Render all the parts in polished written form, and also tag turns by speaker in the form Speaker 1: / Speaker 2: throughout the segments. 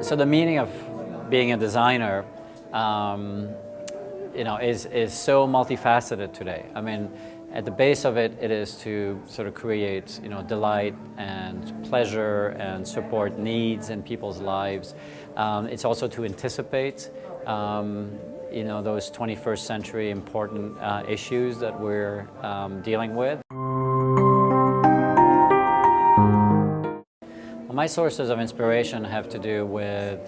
Speaker 1: So the meaning of being a designer, is so multifaceted today. I mean, at the base of it, it is to sort of create, delight and pleasure and support needs in people's lives. It's also to anticipate, those 21st century important issues that we're dealing with. My sources of inspiration have to do with,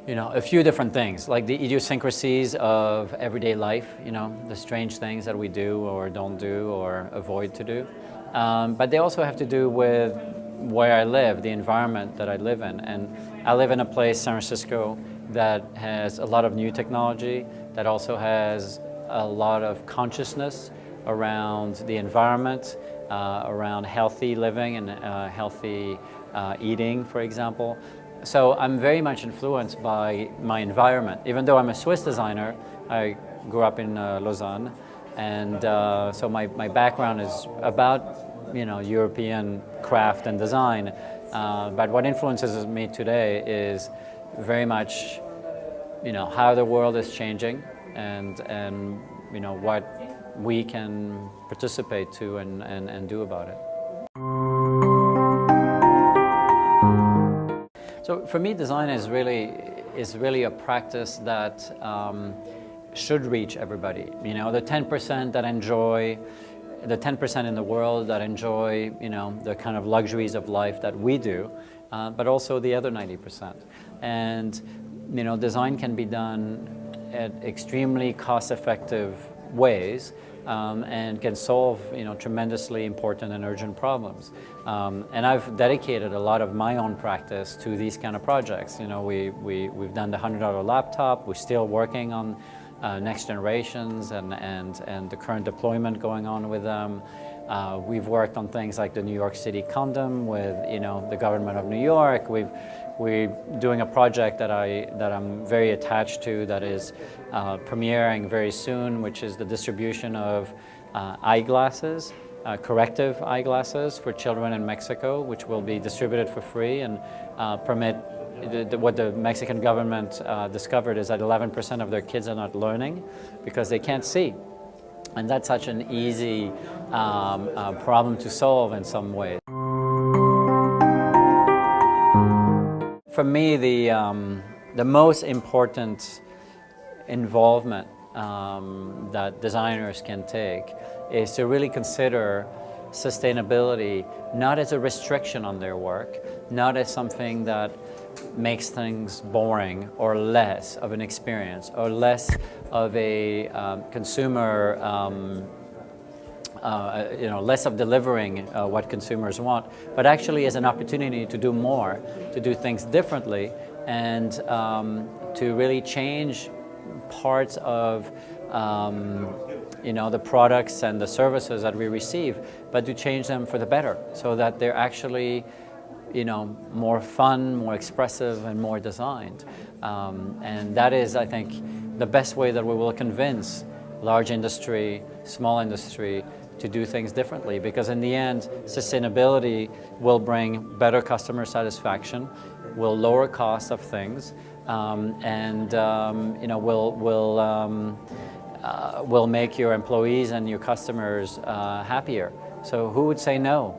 Speaker 1: a few different things, like the idiosyncrasies of everyday life, the strange things that we do or don't do or avoid to do. But they also have to do with where I live, the environment that I live in. And I live in a place, San Francisco, that has a lot of new technology, that also has a lot of consciousness around the environment, around healthy living and healthy eating, for example. So I'm very much influenced by my environment. Even though I'm a Swiss designer, I grew up in Lausanne, and so my background is about European craft and design. But what influences me today is very much how the world is changing and what we can participate to and do about it. So for me, design is really a practice that should reach everybody. The 10% that enjoy, the 10% in the world that enjoy, the kind of luxuries of life that we do, but also the other 90%. And design can be done at extremely cost-effective ways. And can solve tremendously important and urgent problems. And I've dedicated a lot of my own practice to these kind of projects. We've done the $100 laptop. We're still working on next generations and the current deployment going on with them. We've worked on things like the New York City condom with the government of New York. We're doing a project that I'm very attached to that is premiering very soon, which is the distribution of eyeglasses, corrective eyeglasses for children in Mexico, which will be distributed for free and permit. What the Mexican government discovered is that 11% of their kids are not learning because they can't see. And that's such an easy problem to solve in some ways. For me, the most important involvement that designers can take is to really consider sustainability not as a restriction on their work, not as something that makes things boring or less of an experience or less of a consumer, less of delivering what consumers want, but actually as an opportunity to do more, to do things differently, and to really change parts of the products and the services that we receive, but to change them for the better, so that they're actually more fun, more expressive, and more designed. And that is, I think, the best way that we will convince large industry, small industry, to do things differently, because in the end, sustainability will bring better customer satisfaction, will lower costs of things, and will make your employees and your customers happier. So who would say no?